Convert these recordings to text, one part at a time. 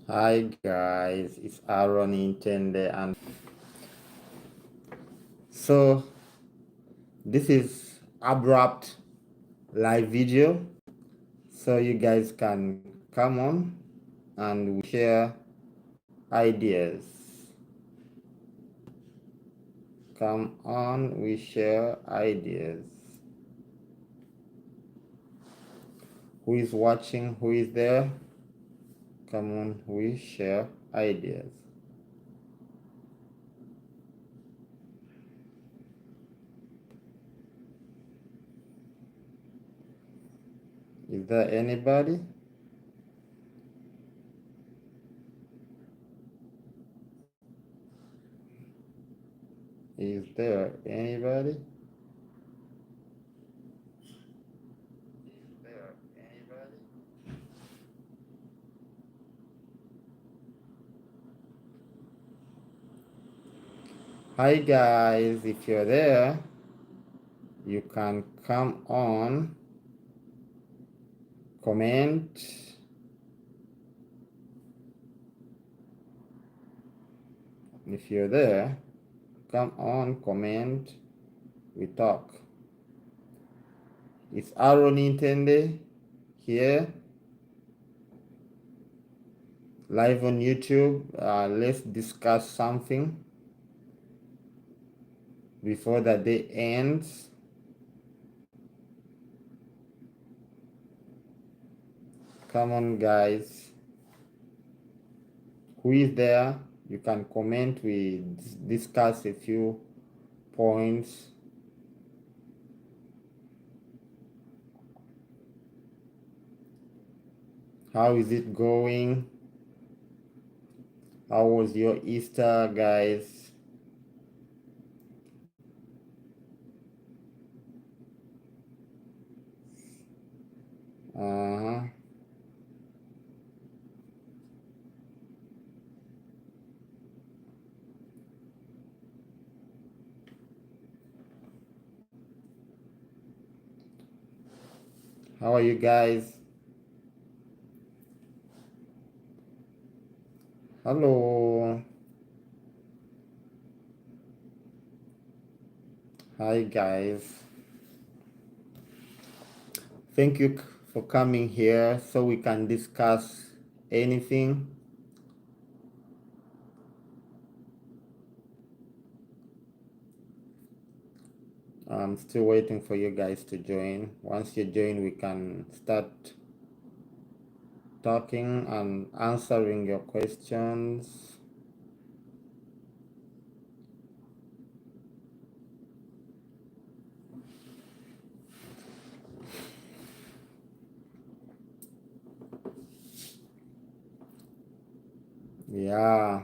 Hi guys, it's Aaron Ntende, and so this is abrupt live video, so you guys can come on and we share ideas. Come on, we share ideas. Who is watching? Who is there? Come on, we share ideas. Is there anybody? Is there anybody? Hi guys, if you're there, you can come on, comment. If you're there, come on, comment, we talk. It's Aaron Ntende here, live on YouTube. Let's discuss something before the day ends. Come on, guys. Who is there? You can comment. We discuss a few points. How is it going? How was your Easter, guys? Uh-huh. How are you guys? Hello. Hi, guys. Thank you for coming here so we can discuss anything. I'm still waiting for you guys to join. Once you join, we can start talking and answering your questions. Yeah.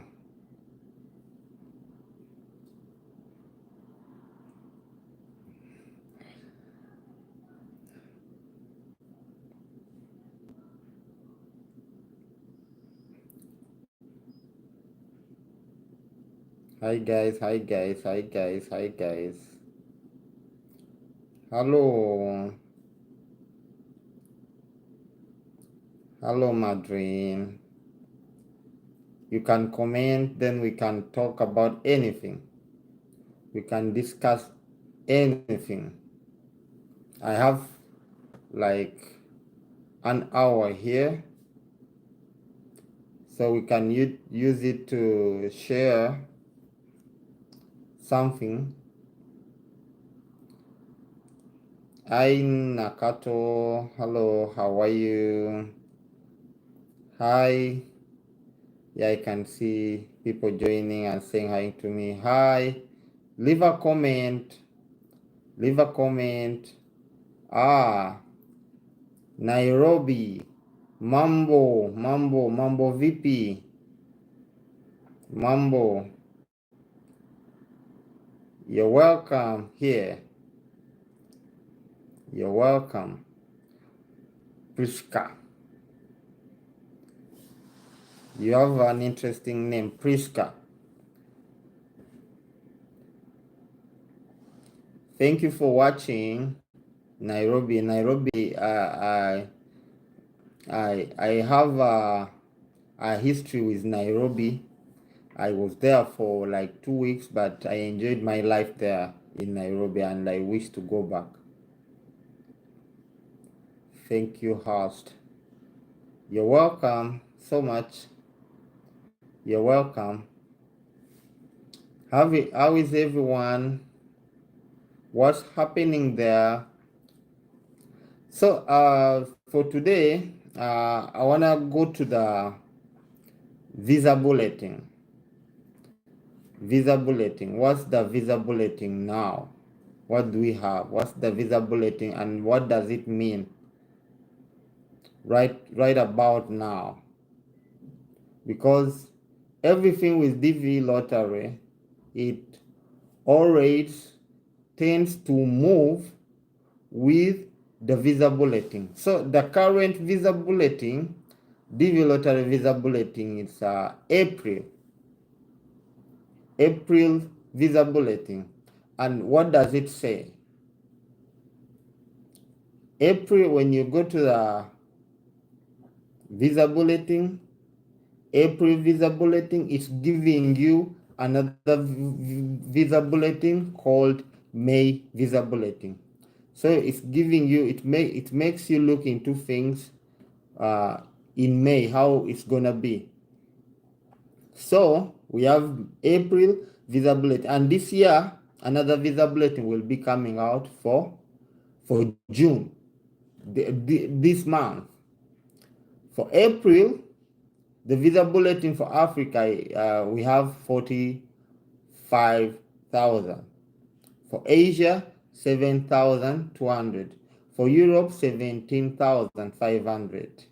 Hi guys, hi guys, hi guys, hi guys. Hello. Hello, Madrine. You can comment, then we can talk about anything. We can discuss anything. I have like an hour here, so we can use it to share something. Hi Nakato, hello, how are you? Hi. Yeah, I can see people joining and saying hi to me. Hi. Leave a comment. Leave a comment. Ah, Nairobi. Mambo VP. Mambo. You're welcome here. You're welcome. Priska. You have an interesting name, Priska. Thank you for watching. Nairobi. I have history with Nairobi. I was there for like 2 weeks, but I enjoyed my life there in Nairobi and I wish to go back. Thank you, host. You're welcome so much. You're welcome. How is everyone? What's happening there? So for today, I want to go to the visa bulletin. Visa bulletin. What's the visa bulletin now? What do we have? What's the visa bulletin and what does it mean right about now? Because everything with DV lottery, it always tends to move with the visa bulletin. So the current visa bulletin, DV lottery visa bulletin, is April visa bulletin. And what does it say? April, when you go to the visa bulletin, April visa bulletin is giving you another visa bulletin called May visa bulletin. So it's giving you, it makes you look into things in May, how it's gonna be. So we have April visa bulletin, and this year another visa bulletin will be coming out for June, this month. For April, the visa bulletin for Africa, we have 45,000. For Asia, 7,200. For Europe, 17,500.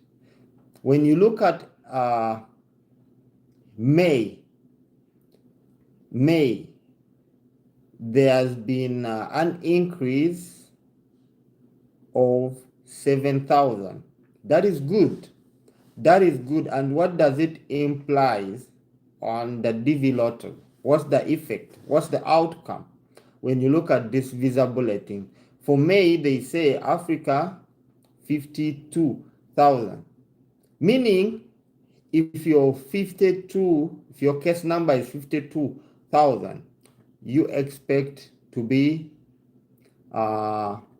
When you look at May, there has been an increase of 7,000. That is good. That is good. And what does it imply on the DV lottery? What's the effect? What's the outcome? When you look at this visa bulletin, for May, they say Africa 52,000. Meaning, if your case number is 52,000, you expect to be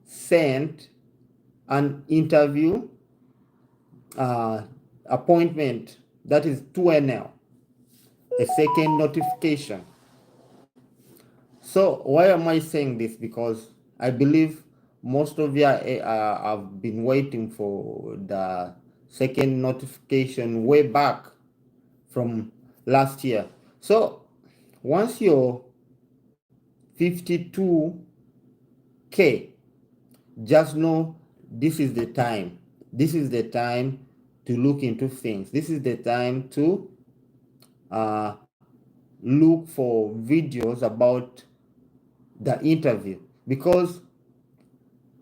sent an interview appointment, that is 2NL, a second notification. So why am I saying this? Because I believe most of you have been waiting for the second notification way back from last year. So once you're 52K, just know this is the time. This is the time to look into things. This is the time to look for videos about the interview, because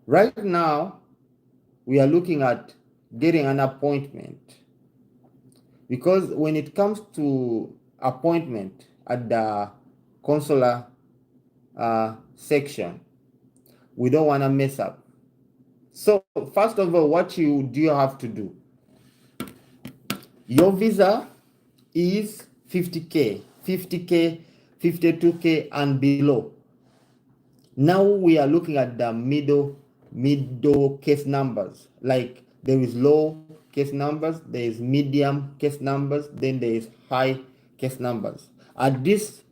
right now we are looking at getting an appointment, because when it comes to appointment at the consular section, we don't want to mess up. So first of all, what do you have to do? Your visa is 50K, 52K and below. Now we are looking at the middle case numbers. Like there is low case numbers, there is medium case numbers, then there is high case numbers. At this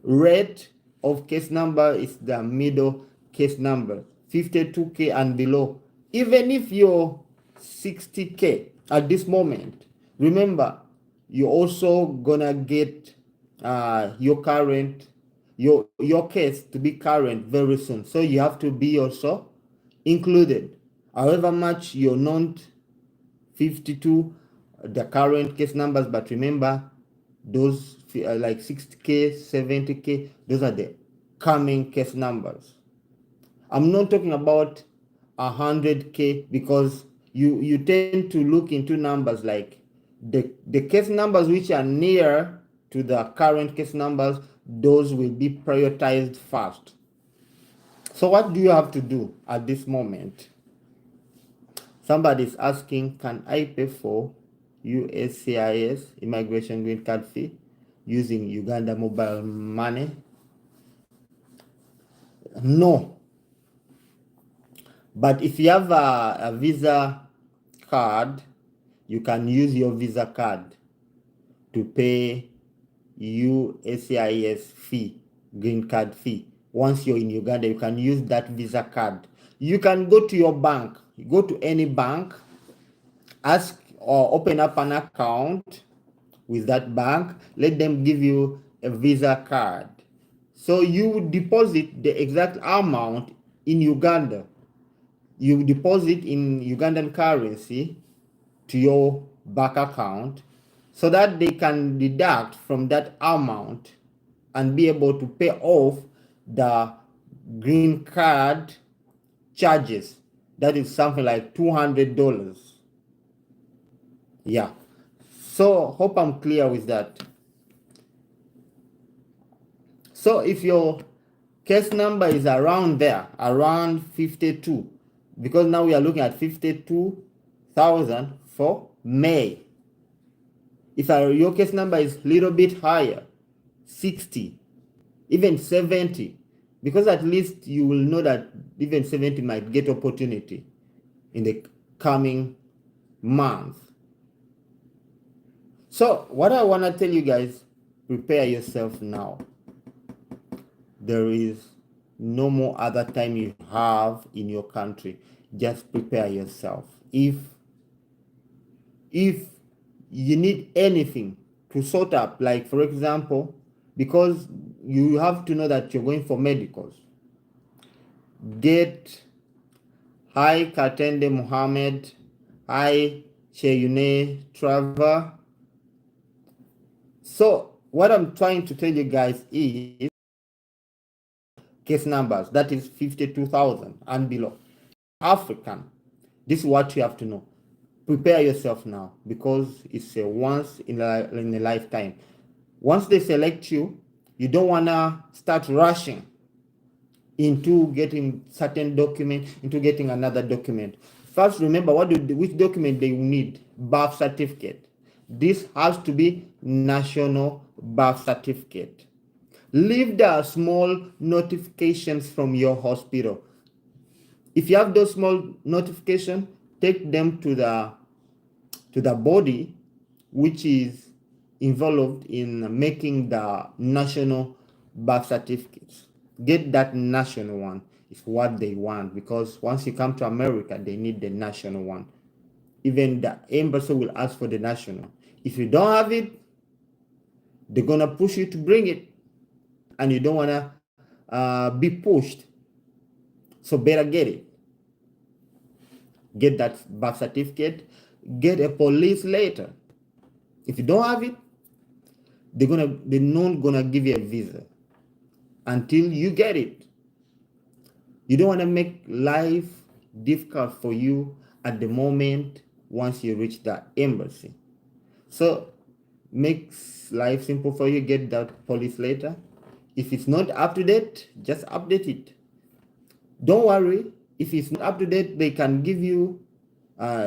rate of case number is the middle case number, 52K and below. Even if you're 60K at this moment, remember you're also gonna get your case to be current very soon. So you have to be also included. However much you're not 52, the current case numbers, but remember those like 60K, 70K, those are the coming case numbers. I'm not talking about 100K, because you tend to look into numbers like the case numbers which are near to the current case numbers, those will be prioritized first. So what do you have to do at this moment? Somebody is asking, can I pay for USCIS immigration green card fee using Uganda mobile money? No. But if you have a Visa card, you can use your Visa card to pay USCIS fee, green card fee. Once you're in Uganda, you can use that Visa card. You can go to your bank, go to any bank, ask or open up an account with that bank, let them give you a Visa card. So you deposit the exact amount in Uganda. You deposit in Ugandan currency to your bank account so that they can deduct from that amount and be able to pay off the green card charges. That is something like $200. Yeah. So hope I'm clear with that. So if your case number is around there, around 52, because now we are looking at 52,000 for May. If your case number is a little bit higher, 60, even 70, because at least you will know that even 70 might get opportunity in the coming month. So what I want to tell you guys, prepare yourself now. There is no more other time you have in your country. Just prepare yourself. If you need anything to sort up, like for example, because you have to know that you're going for medicals, get hi Ntende Muhammad, hi Cheyune Trevor. So what I'm trying to tell you guys is case numbers, that is 52,000 and below. African, this is what you have to know. Prepare yourself now, because it's a once in a lifetime. Once they select you, you don't want to start rushing into getting certain document, into getting another document. First, remember which document they need. Birth certificate. This has to be national birth certificate. Leave the small notifications from your hospital. If you have those small notifications, take them to the body which is involved in making the national birth certificates. Get that national one. It's what they want, because once you come to America, they need the national one. Even the embassy will ask for the national. If you don't have it, they're gonna push you to bring it, and you don't wanna be pushed. So better get it. Get that birth certificate. Get a police letter. If you don't have it, they're not gonna give you a visa until you get it. You don't want to make life difficult for you at the moment once you reach that embassy. So makes life simple for you. Get that police letter. If it's not up to date, just update it. Don't worry. If it's not up to date, they can give you,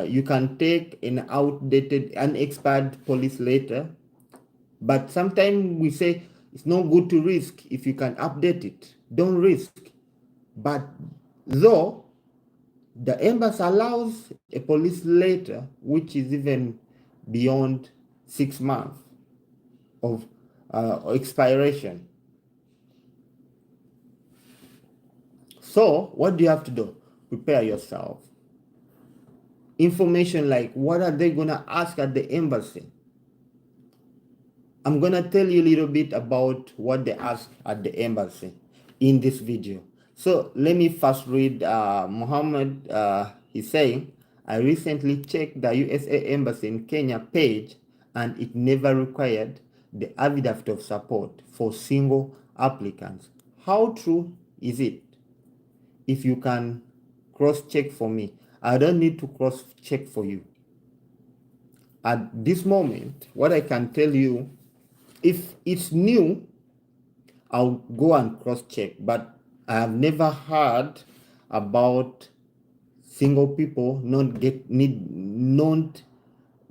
you can take an outdated, unexpired police letter. But sometimes we say it's not good to risk. If you can update it, don't risk. But though the embassy allows a police letter which is even beyond 6 months of expiration. So what do you have to do? Prepare yourself. Information like what are they gonna ask at the embassy? I'm gonna tell you a little bit about what they ask at the embassy in this video. So let me first read Muhammad. He's saying, I recently checked the USA Embassy in Kenya page and it never required the affidavit of support for single applicants. How true is it? If you can cross-check for me. I don't need to cross-check for you. At this moment, what I can tell you, if it's new, I'll go and cross-check, but I have never heard about single people not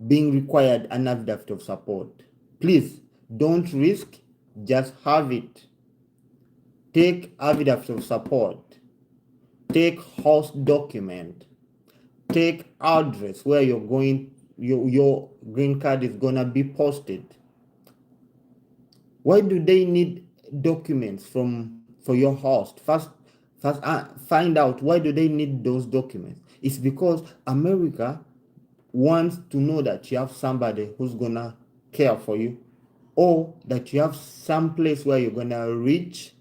being required an affidavit of support. Please don't risk, just have it. Take affidavit of support, take host document, take address where you're going, your green card is gonna be posted. Why do they need documents for your host? First find out why do they need those documents. It's because America wants to know that you have somebody who's gonna care for you, or that you have some place where you're gonna reach,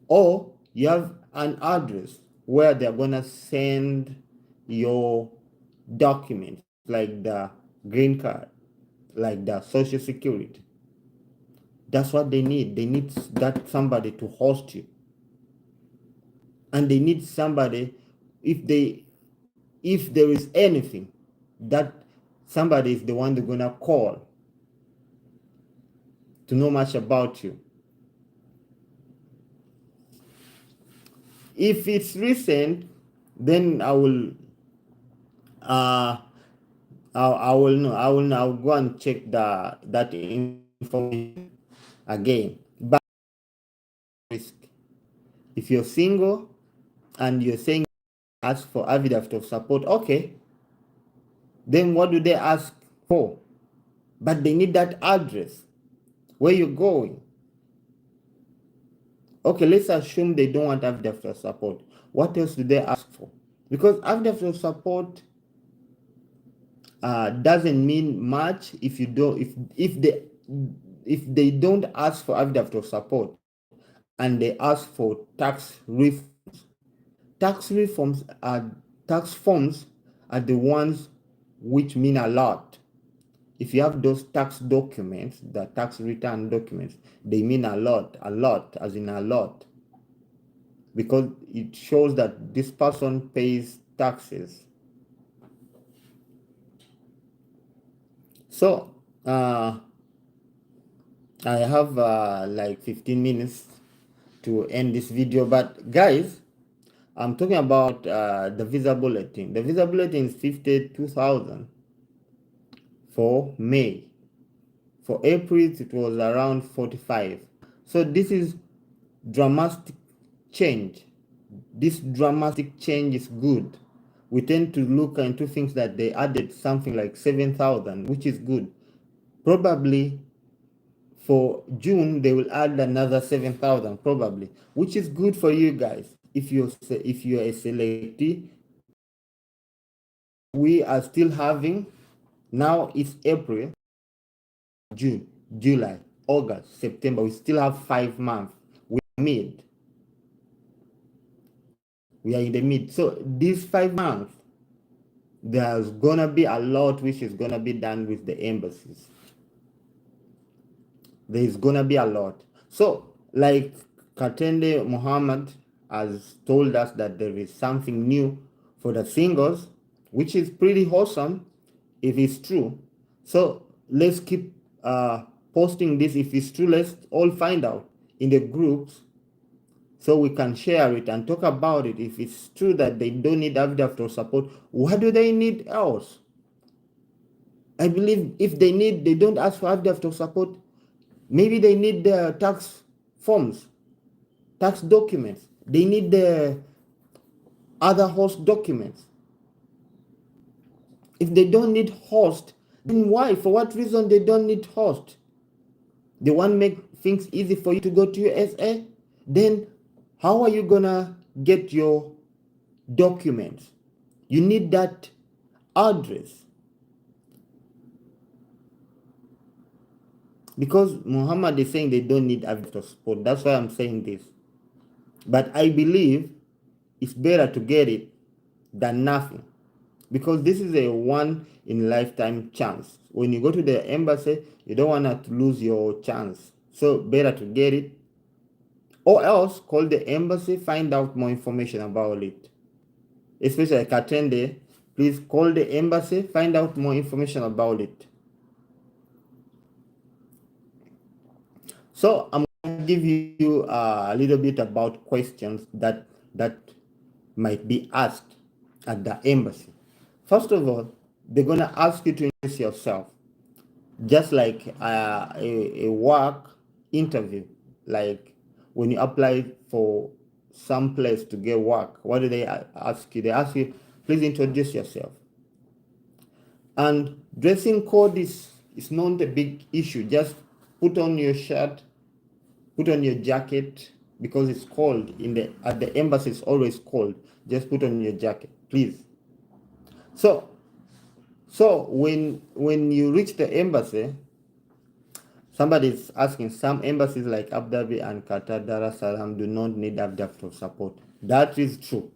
or you have an address where they're gonna send your documents, like the green card, like the social security. That's what they need. They need that somebody to host you, and they need somebody, if there is anything, that somebody is the one they're gonna call to know much about you. If it's recent, then I will I'll go and check that information again. But risk. If you're single and you're saying ask for affidavit of support, okay, then what do they ask for? But they need that address where you're going. Okay, let's assume they don't want affidavit of support. What else do they ask for? Because affidavit of support doesn't mean much if you don't, if they don't ask for affidavit of support and they ask for tax refunds. Tax forms are the ones which mean a lot. If you have those tax documents, the tax return documents, they mean a lot, as in a lot, because it shows that this person pays taxes. So I have like 15 minutes to end this video, but guys, I'm talking about the visa bulletin. The visa bulletin is 52,000 for May. For April, it was around 45. So this is dramatic change. This dramatic change is good. We tend to look into things that they added something like 7,000, which is good. Probably for June, they will add another 7,000, probably, which is good for you guys. If you're a selectee, we are still having, now it's April, June, July, August, September. We still have 5 months. We are in the mid. So these 5 months, there's gonna be a lot which is gonna be done with the embassies. There's gonna be a lot. So like Ntende Muhammad has told us that there is something new for the singles, which is pretty awesome if it's true. So let's keep posting this. If it's true, let's all find out in the groups so we can share it and talk about it. If it's true that they don't need affidavit support, what do they need else? I believe if they don't ask for affidavit support, maybe they need the tax forms, tax documents. They need the other host documents. If they don't need host, then why? For what reason they don't need host? They want to make things easy for you to go to USA? Then how are you gonna get your documents? You need that address. Because Muhammad is saying they don't need affidavit support. That's why I'm saying this. But I believe it's better to get it than nothing. Because this is a one in lifetime chance. When you go to the embassy, you don't want to lose your chance. So better to get it. Or else call the embassy, find out more information about it. Especially like Ntende, please call the embassy, find out more information about it. So I'm going to give you a little bit about questions that might be asked at the embassy. First of all, they're gonna ask you to introduce yourself, just like a work interview. Like when you apply for some place to get work, what do they ask you? They ask you, please introduce yourself. And dressing code is not a big issue. Just put on your shirt, put on your jacket, because it's cold in the at the embassy. It's always cold. Just put on your jacket, please. So when you reach the embassy, somebody is asking, some embassies like Abu Dhabi and Qatar, Dar es Salaam do not need AFDAF support. That is true.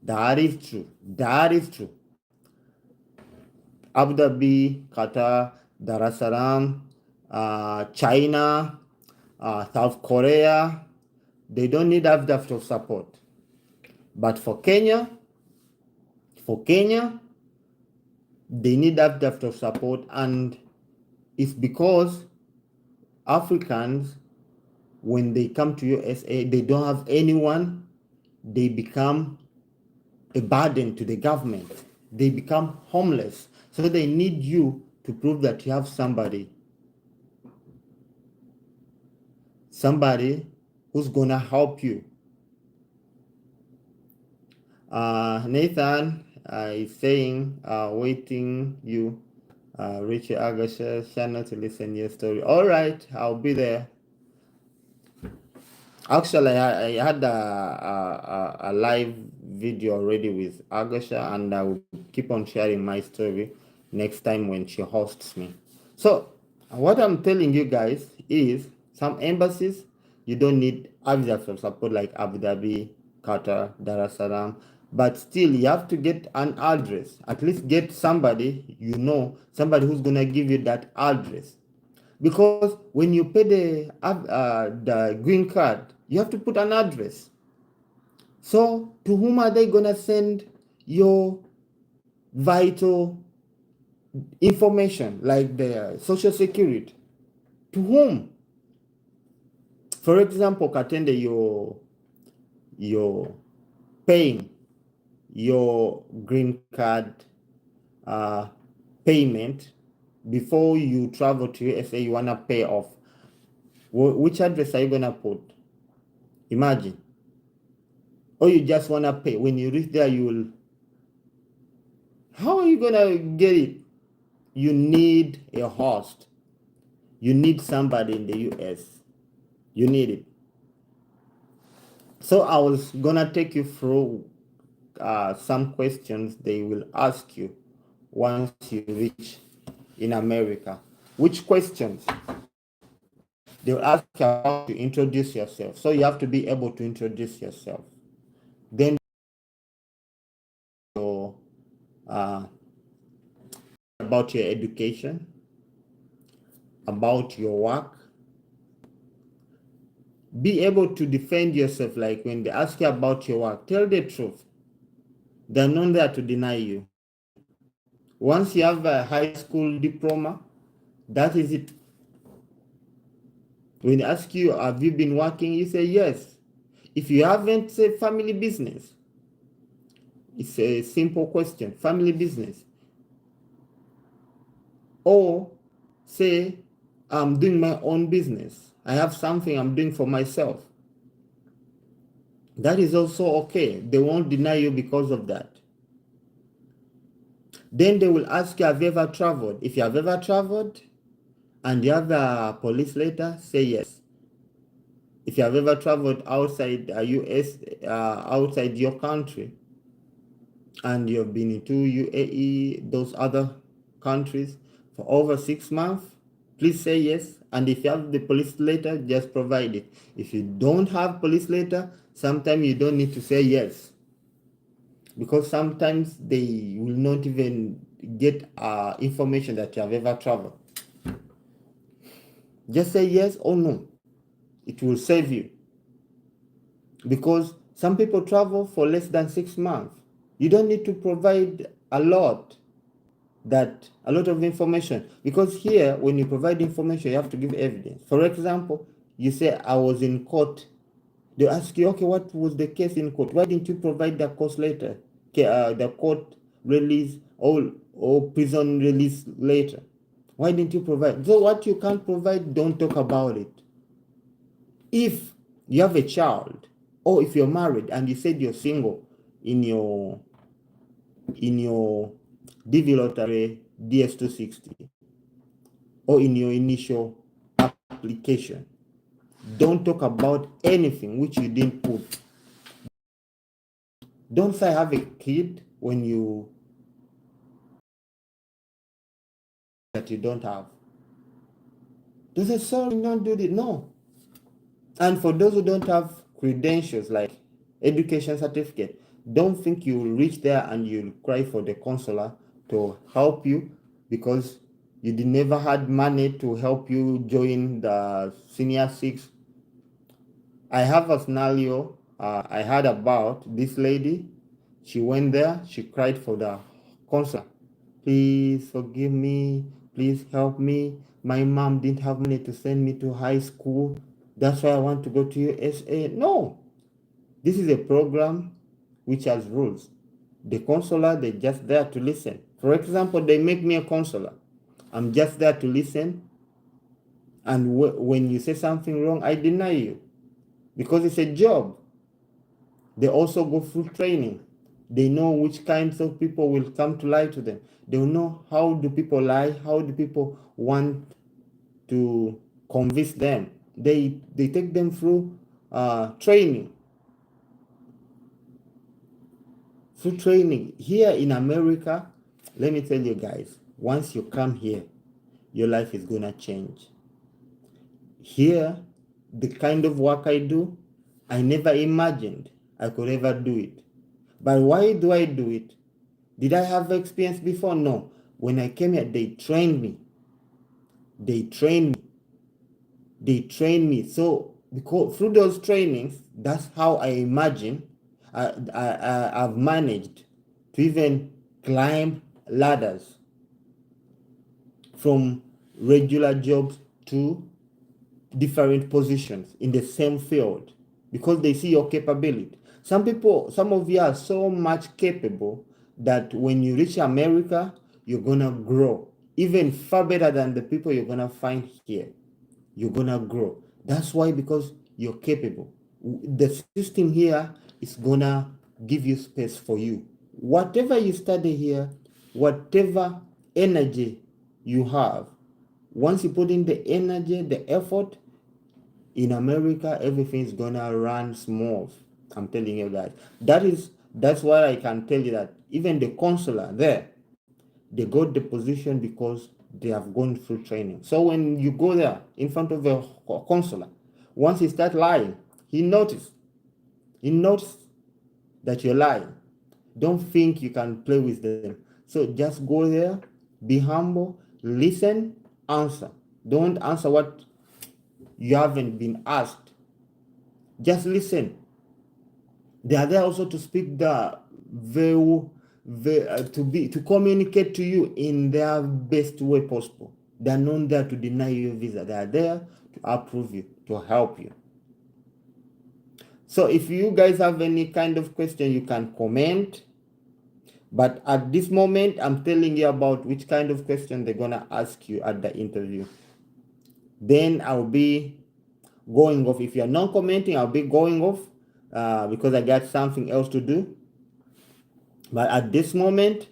That is true. That is true. Abu Dhabi, Qatar, Dar es Salaam, China, South Korea, they don't need AFDAF support. But for Kenya, they need AFDAF support, and it's because Africans, when they come to USA, they don't have anyone. They become a burden to the government. They become homeless. So they need you to prove that you have somebody who's gonna help you. Nathan is saying, waiting you, Richie Agasha channel to listen your story. All right, I'll be there. Actually, I had a live video already with Agasha, and I will keep on sharing my story next time when she hosts me. So what I'm telling you guys is, some embassies, you don't need AFDAF support like Abu Dhabi, Qatar, Dar es Salaam, but still you have to get an address. At least get somebody, somebody who's gonna give you that address. Because when you pay the green card, you have to put an address. So to whom are they gonna send your vital information, like the social security? To whom? For example, Ntende, you're paying your green card payment before you travel to USA. You wanna pay off. Which address are you gonna put? Imagine. Or you just wanna pay. When you reach there, how are you gonna get it? You need a host. You need somebody in the US. You need it. So I was gonna take you through some questions they will ask you once you reach in America. Which questions? They'll ask you how to introduce yourself. So you have to be able to introduce yourself. Then about your education, about your work. Be able to defend yourself. Like when they ask you about your work, tell the truth. They're not there to deny you. Once you have a high school diploma, that is it. When they ask you, have you been working? You say yes. If you haven't, say family business. It's a simple question, family business. Or say, I'm doing my own business. I have something I'm doing for myself. That is also okay. They won't deny you because of that. Then they will ask you, have you ever traveled? If you have ever traveled and you have a police letter, say yes. If you have ever traveled outside US, outside your country, and you've been into UAE, those other countries for over 6 months, please say yes. And if you have the police letter, just provide it. If you don't have police letter, sometimes you don't need to say yes, because sometimes they will not even get information that you have ever traveled. Just say yes or no. It will save you, because some people travel for less than 6 months. You don't need to provide a lot of information, because here when you provide information, you have to give evidence. For example, you say, I was in court. They ask you, okay, what was the case in court? Why didn't you provide the court letter, the court release, all or prison release later. Why didn't you provide? So what you can't provide, don't talk about it. If you have a child, or if you're married and you said you're single in your DV lottery DS260 or in your initial application, don't talk about anything which you didn't put. Don't say I have a kid when you that you don't have. Don't say sorry, don't do it. No. And for those who don't have credentials like education certificate, don't think you will reach there and you'll cry for the counselor to help you because you never had money to help you join the senior six. I have a scenario I heard about this lady. She went there, she cried for the counselor. Please forgive me, please help me. My mom didn't have money to send me to high school. That's why I want to go to USA. No, this is a program which has rules. The counselor, they're just there to listen. For example, they make me a counselor. I'm just there to listen. And when you say something wrong, I deny you because it's a job. They also go through training. They know which kinds of people will come to lie to them. They will know how do people lie, how do people want to convince them. They take them through training. Through training. Here in America, let me tell you guys, once you come here, your life is gonna change. Here, the kind of work I do, I never imagined I could ever do it. But why do I do it? Did I have experience before? No. When I came here, they trained me. They trained me. So because through those trainings, that's how I imagine I've managed to even climb ladders from regular jobs to different positions in the same field because they see your capability. Some of you are so much capable that when you reach America, you're gonna grow even far better than the people you're gonna find here. You're gonna grow. That's why, because you're capable. The system here is gonna give you space for you. Whatever you study here, whatever energy you have, once you put in the energy, the effort, in America, everything is gonna run smooth. I'm telling you guys. That's why I can tell you that even the consular there, they got the position because they have gone through training. So when you go there in front of a consular, once he start lying, he notice that you're lying. Don't think you can play with them. So just go there, be humble, listen, answer. Don't answer what you haven't been asked. Just listen. They are there also to speak to communicate to you in their best way possible. They are not there to deny you a visa. They are there to approve you, to help you. So if you guys have any kind of question, you can comment. But at this moment, I'm telling you about which kind of question they're gonna ask you at the interview. Then I'll be going off. If you're not commenting, I'll be going off because I got something else to do. But at this moment,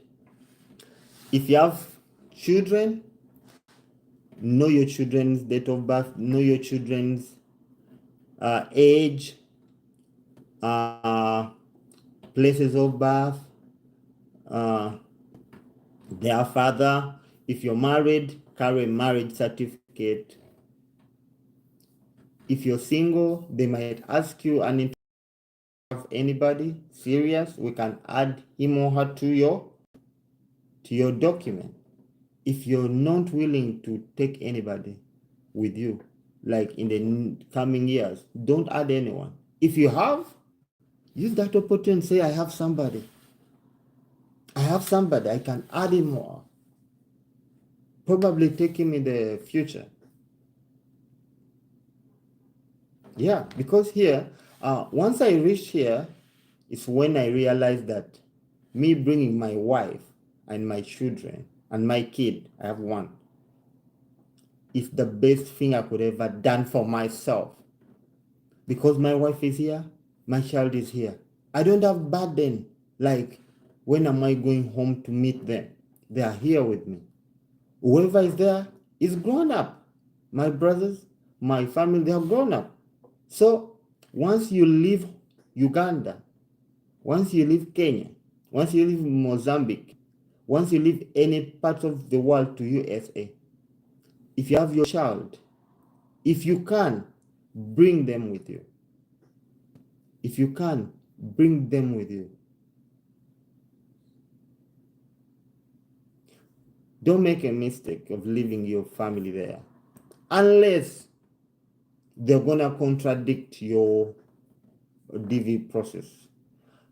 if you have children, know your children's date of birth, know your children's age, places of birth, their father. If you're married, carry a marriage certificate. If you're single, they might ask you, and if you have anybody serious, we can add him or her to your document. If you're not willing to take anybody with you, like in the coming years, don't add anyone. If you have, use that opportunity and say, I have somebody, I can add him more. Probably take him in the future. Yeah, because here, once I reached here, it's when I realized that me bringing my wife and my children and my kid, I have one, is the best thing I could ever done for myself. Because my wife is here, my child is here. I don't have burden like when am I going home to meet them? They are here with me. Whoever is there is grown up. My brothers, my family, they are grown up. So once you leave Uganda, once you leave Kenya, once you leave Mozambique, once you leave any part of the world to USA, if you have your child, if you can, bring them with you. If you can, bring them with you. Don't make a mistake of leaving your family there unless they're gonna contradict your DV process.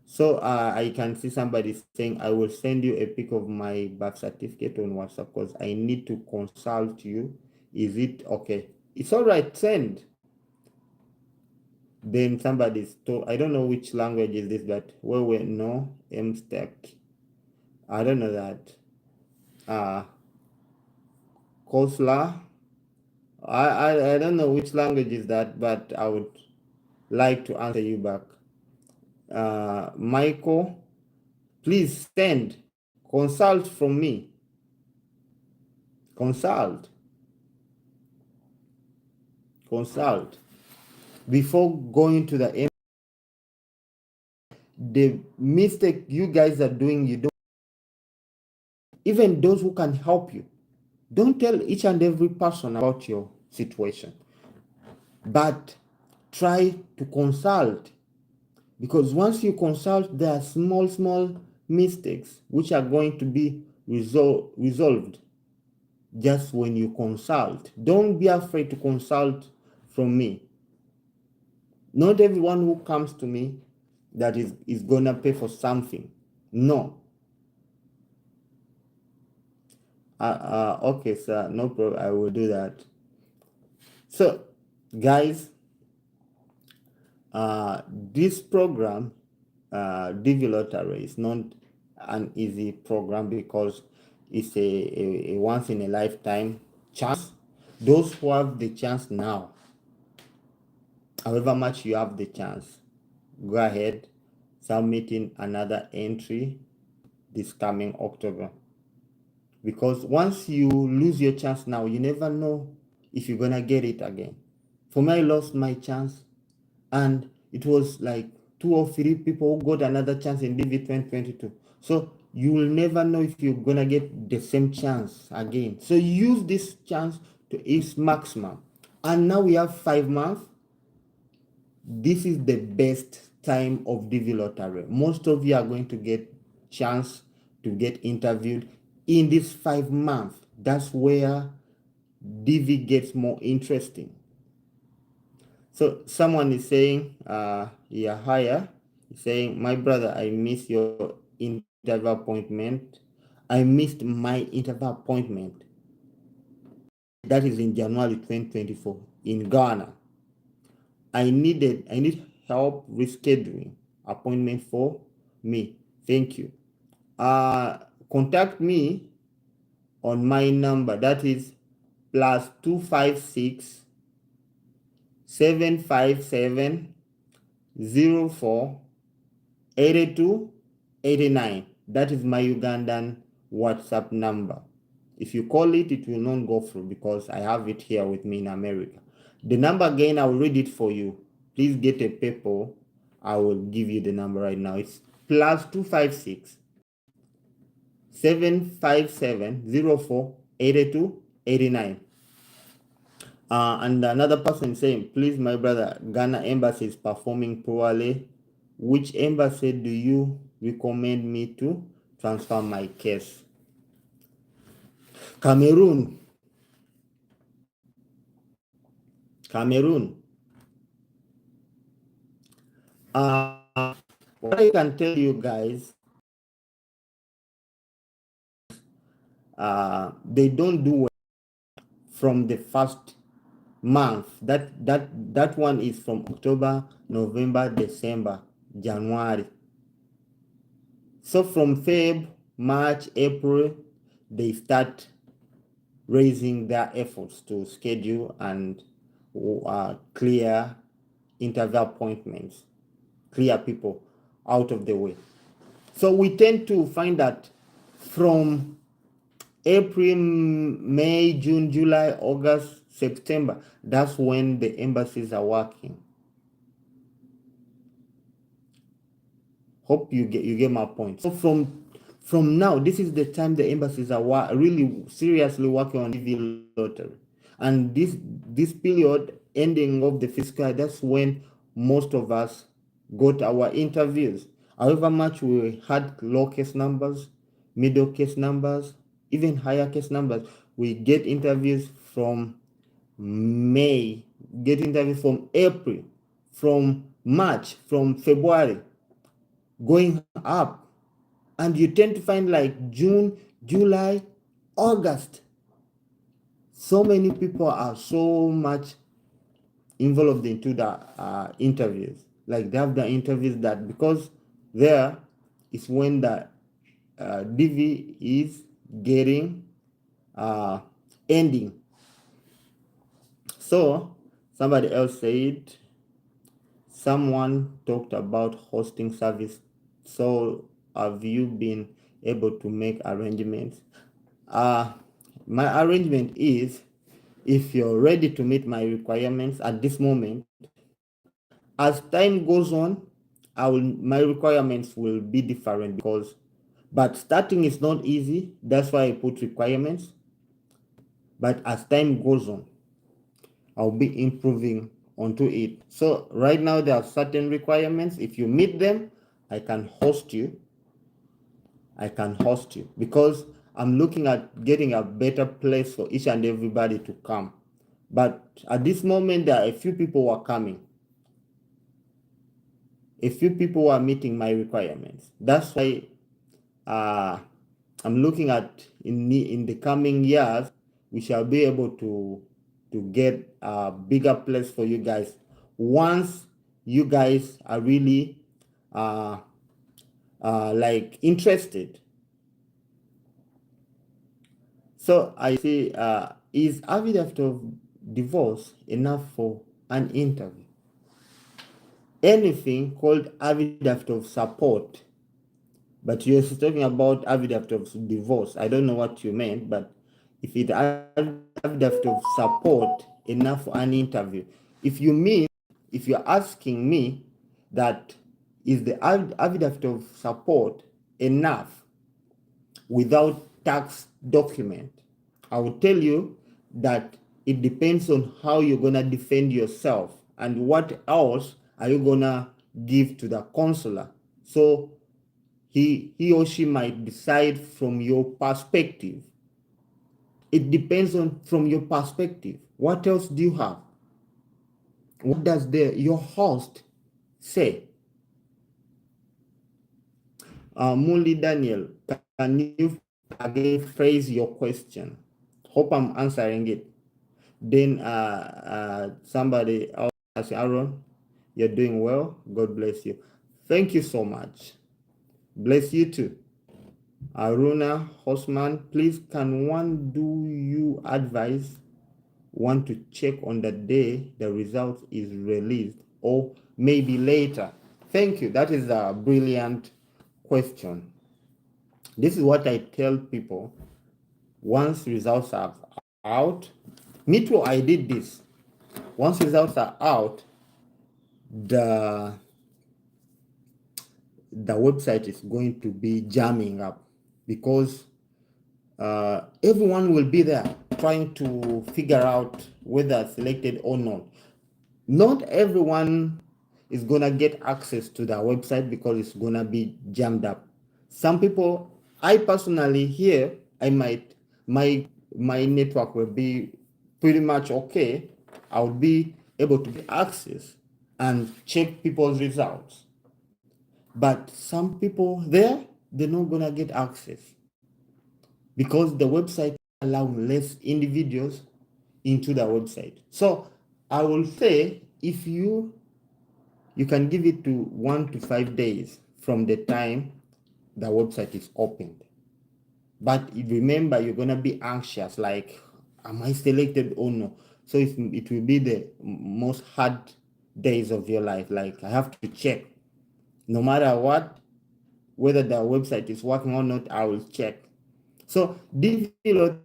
So I can see somebody saying, I will send you a pic of my birth certificate on WhatsApp because I need to consult you. Is it okay? It's all right, send. Then somebody's told, I don't know which language is this, but we no mstec. I don't know that. Kosla. I don't know which language is that, but I would like to answer you back. Michael, please send. Consult from me. Consult. Before going to the mistake you guys are doing, you don't, even those who can help you, don't tell each and every person about your situation, but try to consult, because once you consult, there are small mistakes which are going to be resolved just when you consult. Don't be afraid to consult from me. Not everyone who comes to me that is gonna pay for something. No. Okay, sir, no problem. I will do that. So, guys, this program, DV Lottery, is not an easy program because it's a once in a lifetime chance. Those who have the chance now, however much you have the chance, go ahead, submitting another entry this coming October. Because once you lose your chance now, you never know if you're gonna get it again. For me, I lost my chance, and it was like 2 or 3 people who got another chance in DV 2022. So you will never know if you're gonna get the same chance again. So use this chance to its maximum. And now we have 5 months. This is the best time of DV Lottery. Most of you are going to get chance to get interviewed in this 5 months. That's where DV gets more interesting. So someone is saying, yeah, higher, saying, my brother, I missed your interview appointment. I missed my interview appointment. That is in January 2024 in Ghana. I need help rescheduling appointment for me. Thank you. Contact me on my number, that is +256 757 04 82 89. That is my Ugandan WhatsApp number. If you call it, it will not go through because I have it here with me in America. The number again, I will read it for you. Please get a paper. I will give you the number right now. It's +256 757 04 82 89. And another person saying, please, my brother, Ghana embassy is performing poorly. Which embassy do you recommend me to transfer my case? Cameroon. What I can tell you guys, they don't do well from the first month. That one is from October, November, December, January. So from Feb, March, April, they start raising their efforts to schedule and clear interview appointments, clear people out of the way. So we tend to find that from April, May, June, July, August, September, that's when the embassies are working. Hope you get my point. So from now, this is the time the embassies are really seriously working on TV lottery, and this period ending of the fiscal year, that's when most of us got our interviews. However much we had low case numbers, middle case numbers, even higher case numbers, we get interviews from May, get interviews from April, from March, from February, going up. And you tend to find like June, July, August, so many people are so much involved into the interviews. Like they have the interviews that, because there is when the DV is getting ending. So somebody else said, someone talked about hosting service. So have you been able to make arrangements? My arrangement is, if you're ready to meet my requirements at this moment, as time goes on, my requirements will be different, but starting is not easy. That's why I put requirements. But as time goes on, I'll be improving onto it. So right now there are certain requirements. If you meet them, I can host you. Because I'm looking at getting a better place for each and everybody to come. But at this moment, there are a few people who are coming. A few people who are meeting my requirements. That's why I'm looking at in the coming years, we shall be able to get a bigger place for you guys once you guys are really like interested. So I say, is affidavit of divorce enough for an interview? Anything called affidavit of support, but you're talking about affidavit of divorce. I don't know what you meant, but if it affidavit of support enough for an interview, if you're asking me that is the affidavit of support enough without tax document, I will tell you that it depends on how you're gonna defend yourself and what else are you gonna give to the consular. So he or she might decide from your perspective. It depends on from your perspective. What else do you have? What does your host say? Muli Daniel, can you again phrase your question? Hope I'm answering it. Then somebody else, Aaron, you're doing well. God bless you. Thank you so much. Bless you too. Aruna Hosman, please can one do you advise one to check on the day the result is released or maybe later? Thank you. That is a brilliant question. This is what I tell people once results are out. Me too, I did this. Once results are out, the website is going to be jamming up because everyone will be there trying to figure out whether selected or not. Not everyone is gonna get access to the website because it's gonna be jammed up. Some people, I personally here, I might my network will be pretty much okay. I'll be able to get access and check people's results. But some people there, they're not gonna get access because the website allow less individuals into the website. So I will say, if you can give it to 1 to 5 days from the time the website is opened. But remember, you're gonna be anxious, like, am I selected or no? So it will be the most hard days of your life. Like, I have to check, no matter what, whether the website is working or not, I will check. So DV lottery,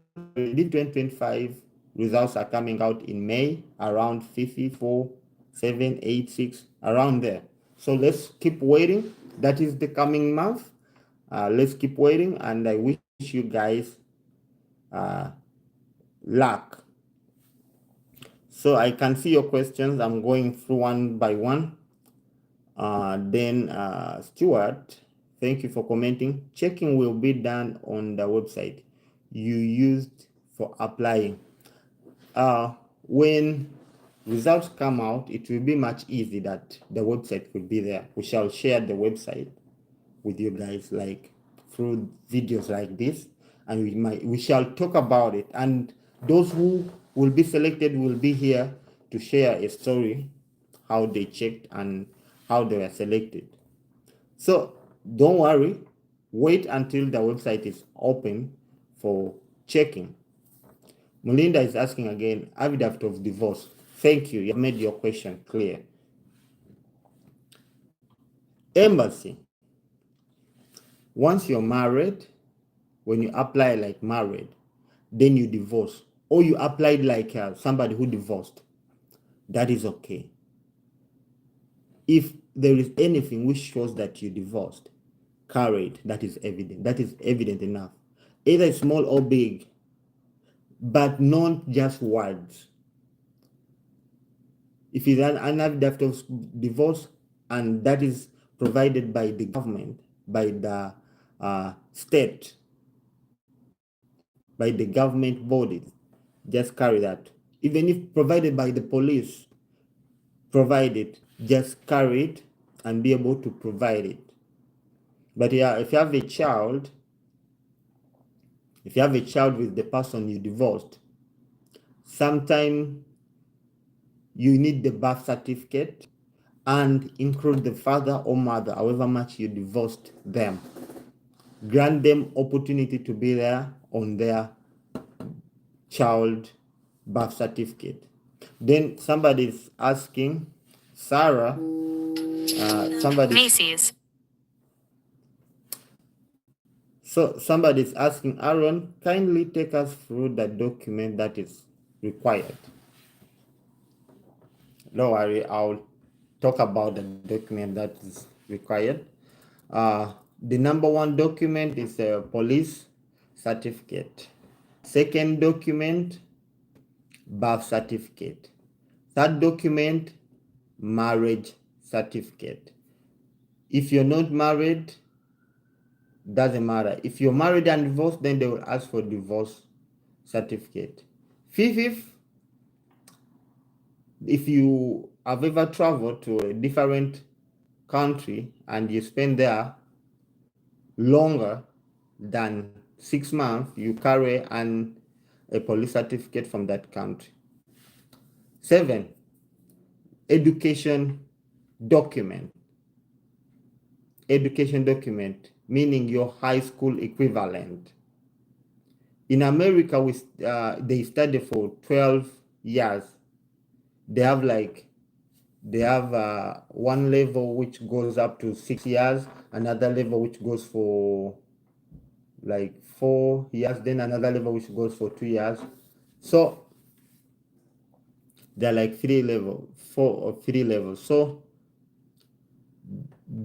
DV 2025 results are coming out in May, around 54, 7, 8, 6, around there. So let's keep waiting. That is the coming month. Let's keep waiting, and I wish you guys luck. So I can see your questions. I'm going through one by one. Then Stuart, thank you for commenting. Checking will be done on the website you used for applying. When results come out, it will be much easy that the website will be there. We shall share the website with you guys, like through videos like this, and we shall talk about it. And those who will be selected will be here to share a story, how they checked and how they were selected. So don't worry, wait until the website is open for checking. Melinda is asking again, affidavit of divorce. Thank you. You have made your question clear. Embassy. Once you're married, when you apply like married, then you divorce, or you applied like somebody who divorced, that is okay. If there is anything which shows that you divorced, carry it. That is evident. That is evident enough. Either small or big, but not just words. If it's an affidavit of divorce and that is provided by the government, by the state, by the government bodies, just carry that. Even if provided by the police, provide it, just carry it and be able to provide it. But yeah, if you have a child with the person you divorced, sometime you need the birth certificate and include the father or mother, however much you divorced them. Grant them opportunity to be there on their child birth certificate. Then somebody is asking, Sarah, Macy's. So somebody is asking, Aaron, kindly take us through the document that is required. Don't worry, I'll talk about the document that is required. The number one document is a police certificate. Second document, birth certificate. Third document, marriage certificate. If you're not married, doesn't matter. If you're married and divorced, then they will ask for divorce certificate. Fifth, if you have ever traveled to a different country and you spend there longer than 6 months, you carry a police certificate from that country. 7, education document. Education document, meaning your high school equivalent. In America, they study for 12 years. They have one level which goes up to 6 years, another level which goes for like 4 years, then another level which goes for 2 years. So they're like 4 or 3 levels. So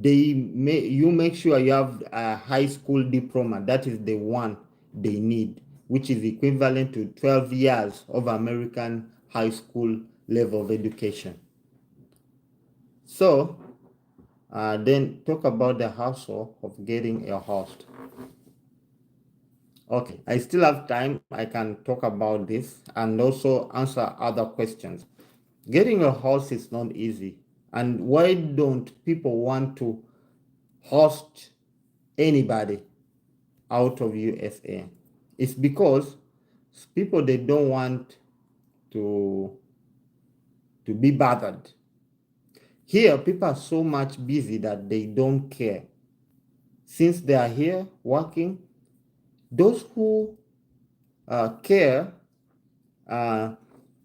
you make sure you have a high school diploma. That is the one they need, which is equivalent to 12 years of American high school level of education. So then talk about the hassle of getting a host. Okay, I still have time. I can talk about this and also answer other questions. Getting a host is not easy. And why don't people want to host anybody out of USA? It's because people, they don't want to be bothered. Here, people are so much busy that they don't care. Since they are here working, Those who care,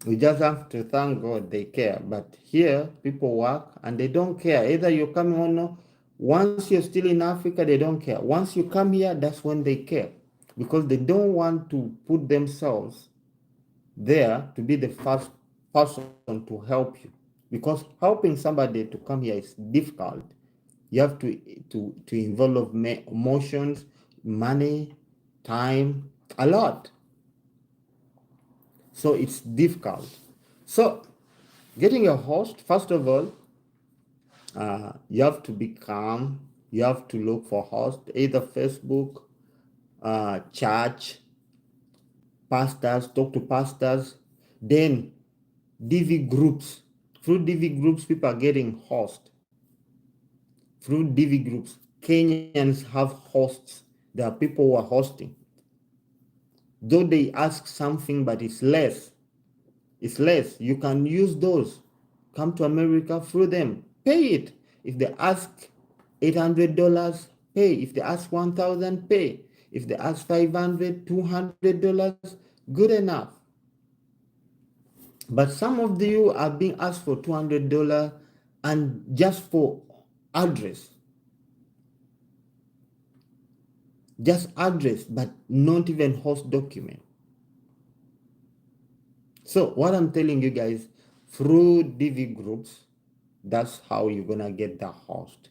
we just have to thank God they care. But here, people work and they don't care. Either you're coming or no. Once you're still in Africa, they don't care. Once you come here, that's when they care. Because they don't want to put themselves there to be the first person to help you. Because helping somebody to come here is difficult. You have to involve emotions, money, time, a lot. So it's difficult. So getting a host, first of all, you have to be calm. You have to look for host, either Facebook, church, pastors, talk to pastors, then DV groups. Through DV groups, people are getting host. Through DV groups, Kenyans have hosts. There are people who are hosting. Though they ask something, but it's less. It's less. You can use those. Come to America through them. Pay it. If they ask $800, pay. If they ask $1,000, pay. If they ask $500, $200, good enough. But some of you are being asked for $200 and just for address. Just address, but not even host document. So what I'm telling you guys, through DV groups, that's how you're gonna get the host.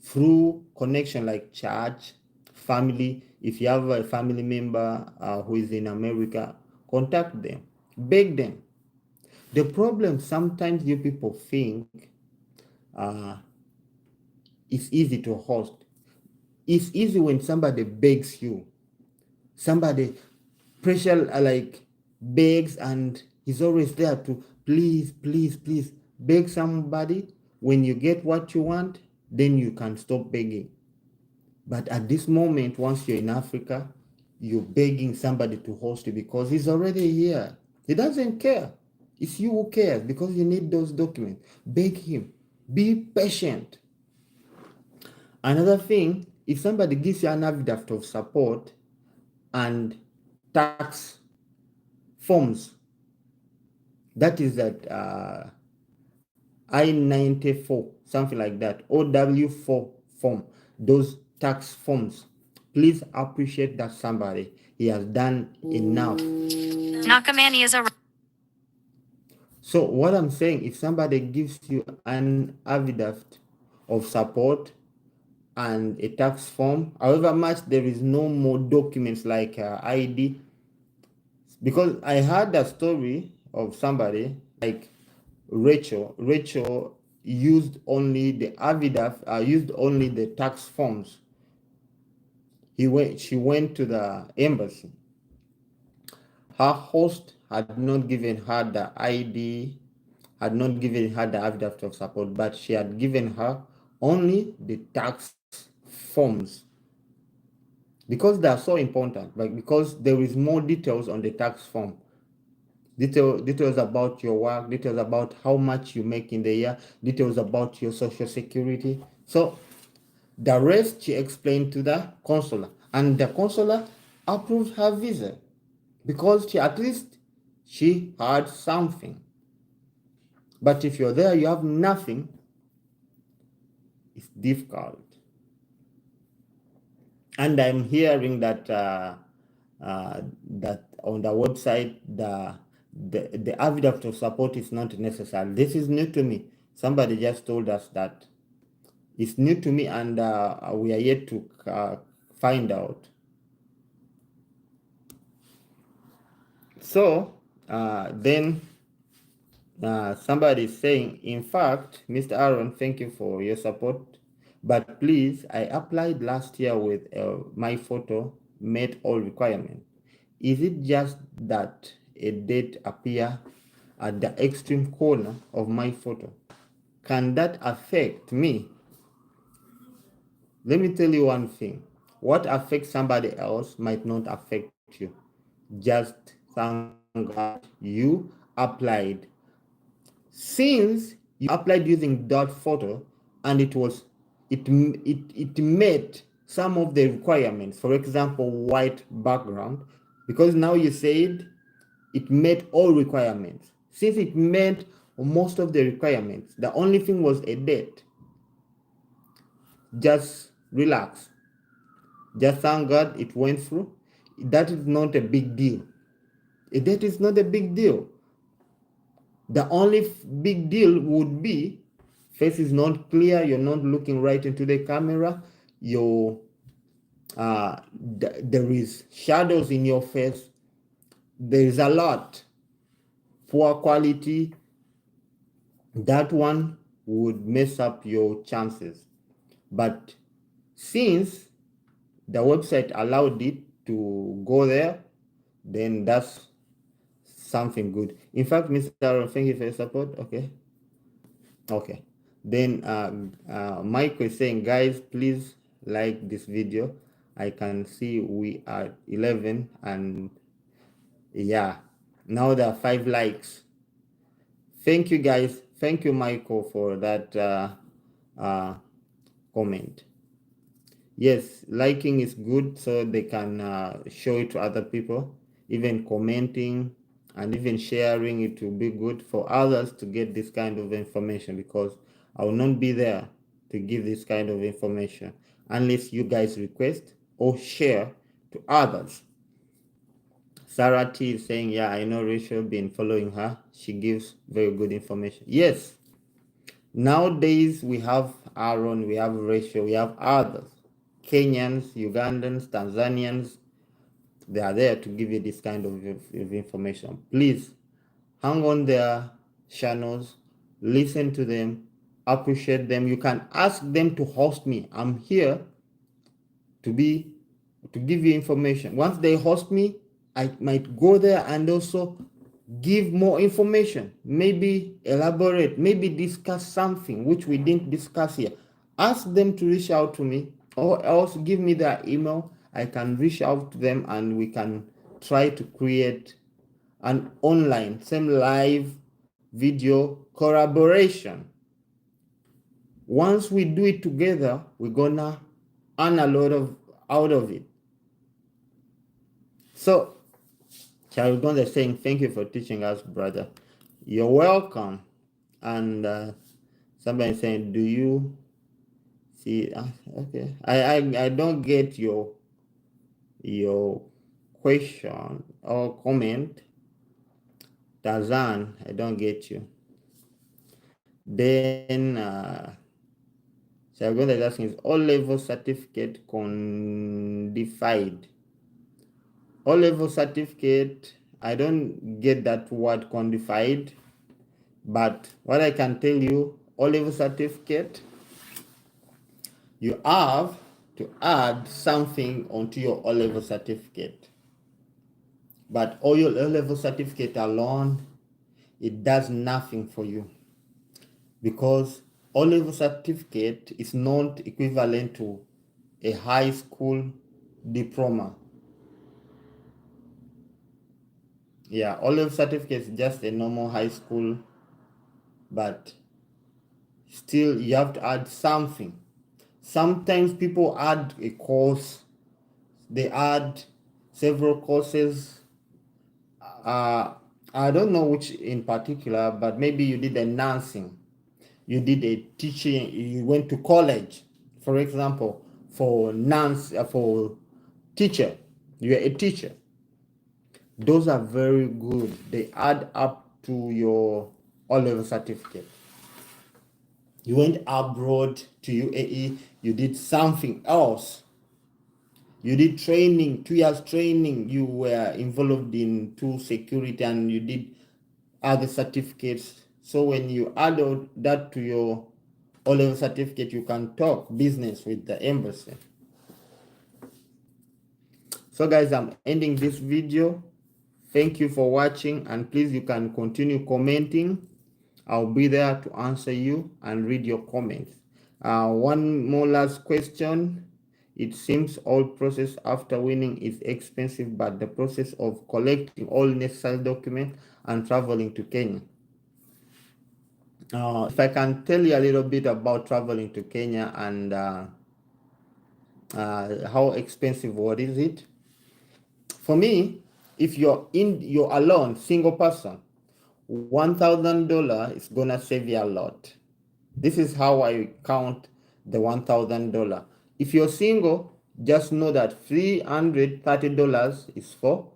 Through connection like church, family, if you have a family member who is in America, contact them, beg them. The problem sometimes you people think it's easy to host. It's easy when somebody begs you. Somebody pressure like begs and he's always there to please, please, please beg somebody. When you get what you want, then you can stop begging. But at this moment, once you're in Africa, you're begging somebody to host you because he's already here. He doesn't care. It's you who cares because you need those documents. Beg him. Be patient. Another thing, if somebody gives you an affidavit of support and tax forms, that is that I-94, something like that, OW4 form, those tax forms, please appreciate that somebody, he has done enough. Nakamani is a... So what I'm saying, if somebody gives you an affidavit of support and a tax form, however much there is no more documents like ID, because I heard a story of somebody like Rachel used only the affidavit, used only the tax forms. She went to the embassy. Her host had not given her the ID, had not given her the affidavit of support, but she had given her only the tax forms. Because they are so important, like because there is more details on the tax form. Details about your work, details about how much you make in the year, details about your social security. So the rest she explained to the consular, and the consular approved her visa because she had something. But if you're there, you have nothing, it's difficult. And I'm hearing that that on the website the affidavit of support is not necessary. This is new to me. Somebody just told us that. It's new to me, and we are yet to find out. So then somebody is saying, in fact, Mr. Aaron, thank you for your support, but please, I applied last year with my photo met all requirements. Is it just that a date appear at the extreme corner of my photo? Can that affect me? Let me tell you one thing. What affects somebody else might not affect you. Just thank God you applied. Since you applied using that photo and it met some of the requirements. For example, white background, because now you said it met all requirements. Since it met most of the requirements, the only thing was a date. Just relax. Just thank God it went through. That is not a big deal. A date is not a big deal. The only big deal would be face is not clear, you're not looking right into the camera, your there is shadows in your face, there is a lot, poor quality. That one would mess up your chances. But since the website allowed it to go there, then that's something good. In fact, Mr. Aaron, thank you for your support. Okay. Then Mike is saying, guys, please like this video. I can see we are 11, and yeah, now there are 5 likes. Thank you, guys. Thank you, Michael, for that comment. Yes, liking is good, so they can show it to other people. Even commenting and even sharing it will be good for others to get this kind of information, because I will not be there to give this kind of information unless you guys request or share to others. Sarah T is saying, yeah, I know Rachel, been following her. She gives very good information. Yes, nowadays we have Aaron, we have Rachel, we have others. Kenyans, Ugandans, Tanzanians, they are there to give you this kind of information. Please hang on their channels, listen to them, appreciate them. You can ask them to host me. I'm here to give you information. Once they host me, I might go there and also give more information, maybe elaborate, maybe discuss something which we didn't discuss here. Ask them to reach out to me, or else give me their email. I can reach out to them and we can try to create an online, same live video collaboration. Once we do it together, we're gonna earn a lot out of it. So Charles Gonza saying, thank you for teaching us, brother. You're welcome. And somebody saying, do you see? Okay, I don't get your question or comment. Tazan, I don't get you. Then Charles Gonza is asking, is all level certificate condified? All level certificate, I don't get that word quantified, but what I can tell you, all level certificate, you have to add something onto your all level certificate. But all your all level certificate alone, it does nothing for you, because all level certificate is not equivalent to a high school diploma. Yeah, all level certificate is just a normal high school, but still you have to add something. Sometimes people add a course, they add several courses. I don't know which in particular, but maybe you did a nursing, you did a teaching, you went to college, for example, for for teacher, you're a teacher. Those are very good. They add up to your all-level certificate. You went abroad to UAE, you did something else. You did training, 2 years training, you were involved in tool security, and you did other certificates. So when you add that to your O-level certificate, you can talk business with the embassy. So guys, I'm ending this video. Thank you for watching, and please, you can continue commenting. I'll be there to answer you and read your comments. One more last question. It seems all process after winning is expensive, but the process of collecting all necessary documents and traveling to Kenya. If I can tell you a little bit about traveling to Kenya and how expensive, what is it? For me, if you're alone, single person, $1,000 is gonna save you a lot. This is how I count the $1,000. If you're single, just know that $330 is for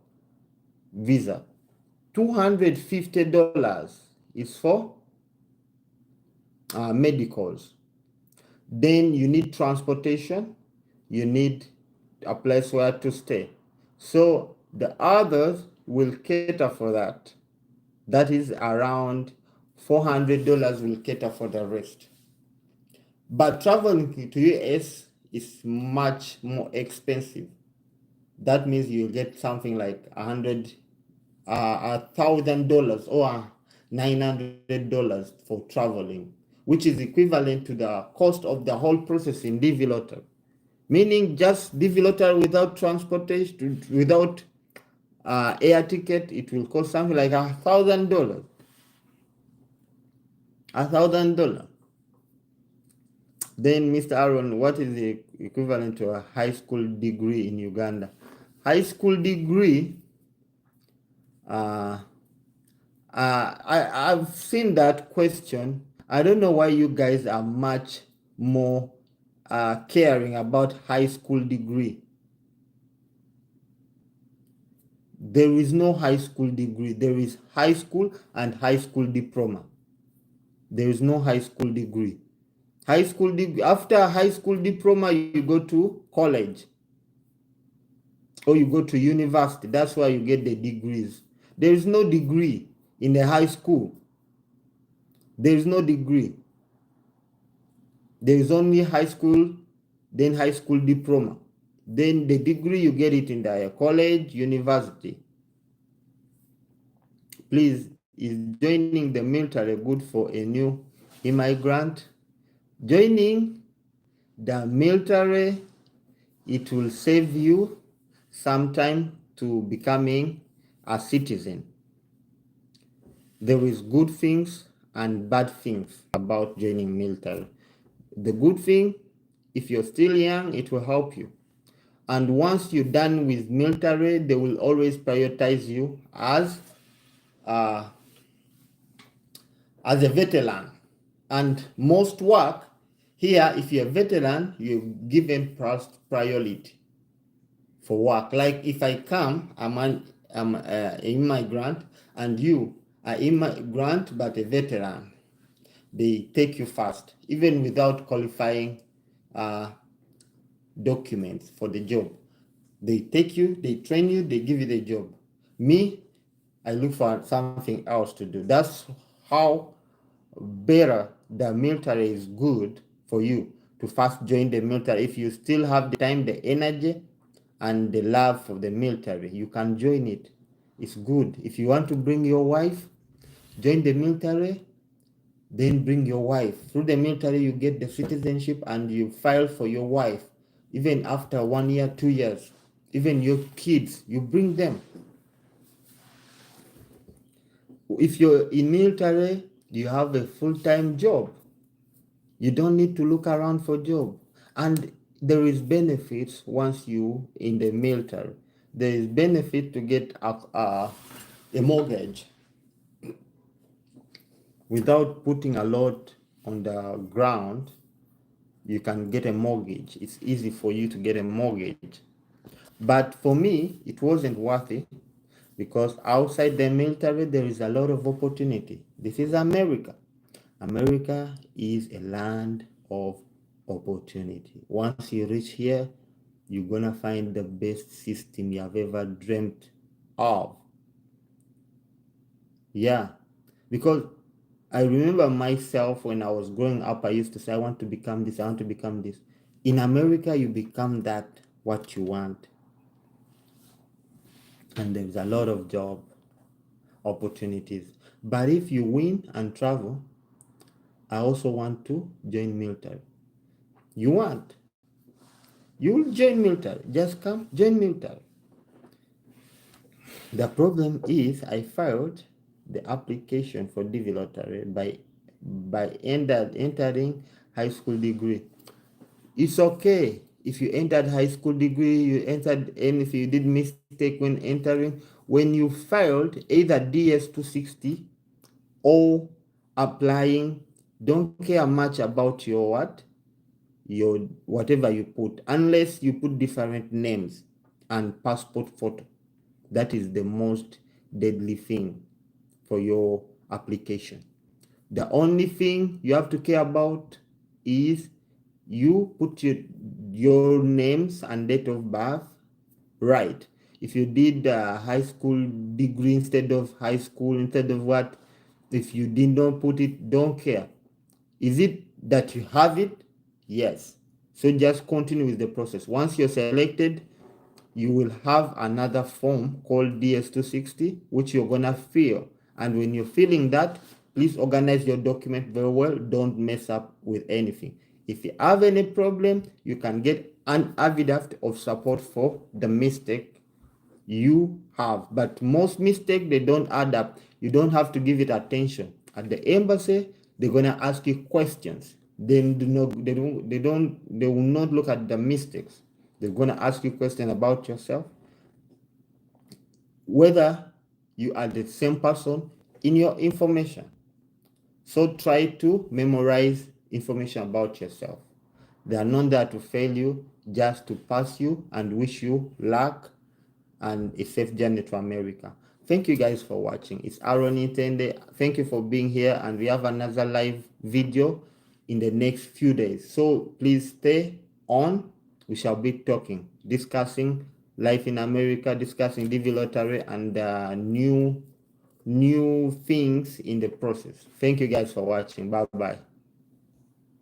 visa. $250 is for medicals. Then you need transportation, you need a place where to stay. So the others will cater for that. That is around $400 will cater for the rest. But traveling to US is much more expensive. That means you get something like $1,000 or $900 for traveling, which is equivalent to the cost of the whole process in DV lottery. Meaning just DV lottery without transportation, without air ticket, it will cost something like $1,000. $1,000. Then, Mr. Aaron, what is the equivalent to a high school degree in Uganda? High school degree, I've seen that question. I don't know why you guys are much more caring about high school degree. There is no high school degree. There is high school and high school diploma. There is no high school degree. High school degree, after high school diploma, you go to college or you go to university. That's why you get the degrees. There is no degree in the high school. There is no degree. There is only high school, then high school diploma. Then the degree, you get it in the college, university. Please, is joining the military good for a new immigrant? Joining the military, it will save you some time to becoming a citizen. There is good things and bad things about joining military. The good thing, if you're still young, it will help you. And once you're done with military, they will always prioritize you as a veteran. And most work here, if you're a veteran, you're given priority for work. Like if I come, I'm an immigrant, and you are immigrant but a veteran, they take you first, even without qualifying documents for the job. They take you, they train you, they give you the job. Me, I look for something else to do. That's how better the military is good for you to first join the military. If you still have the time, the energy, and the love for the military, you can join it. It's good. If you want to bring your wife, join the military, then bring your wife. Through the military, you get the citizenship and you file for your wife. Even after 1 year, 2 years, even your kids, you bring them. If you're in military, you have a full-time job. You don't need to look around for a job. And there is benefits once you in the military. There is benefit to get a mortgage without putting a lot on the ground. You can get a mortgage. It's easy for you to get a mortgage. But for me, it wasn't worth it because outside the military, there is a lot of opportunity. This is America. America is a land of opportunity. Once you reach here, you're gonna find the best system you have ever dreamt of. Yeah, because I remember myself when I was growing up, I used to say, I want to become this, I want to become this. In America, you become that, what you want. And there's a lot of job opportunities. But if you win and travel, I also want to join military. You want? You will join military. Just come, join military. The problem is I filed the application for DV lottery by entering high school degree. It's okay. if you entered high school degree, you entered, and if you did mistake when entering, when you filed either DS-260 or applying, don't care much about your what, your whatever you put, unless you put different names and passport photo. That is the most deadly thing for your application. The only thing you have to care about is you put your names and date of birth right. If you did a high school degree instead of high school, instead of what, if you did not put it, don't care. Is it that you have it? Yes. So just continue with the process. Once you're selected, you will have another form called DS-260, which you're gonna fill. And when you're filling that, please organize your document very well. Don't mess up with anything. If you have any problem, you can get an affidavit of support for the mistake you have. But most mistake, they don't add up. You don't have to give it attention. At the embassy, they're gonna ask you questions. Then they will not look at the mistakes. They're gonna ask you questions about yourself, whether you are the same person in your information. So try to memorize information about yourself. They are not there to fail you, just to pass you and wish you luck and a safe journey to America. Thank you guys for watching. It's Aaron Ntende. Thank you for being here, and we have another live video in the next few days. So please stay on. We shall be talking, discussing life in America, discussing DV lottery, and new things in the process. Thank you guys for watching. Bye bye.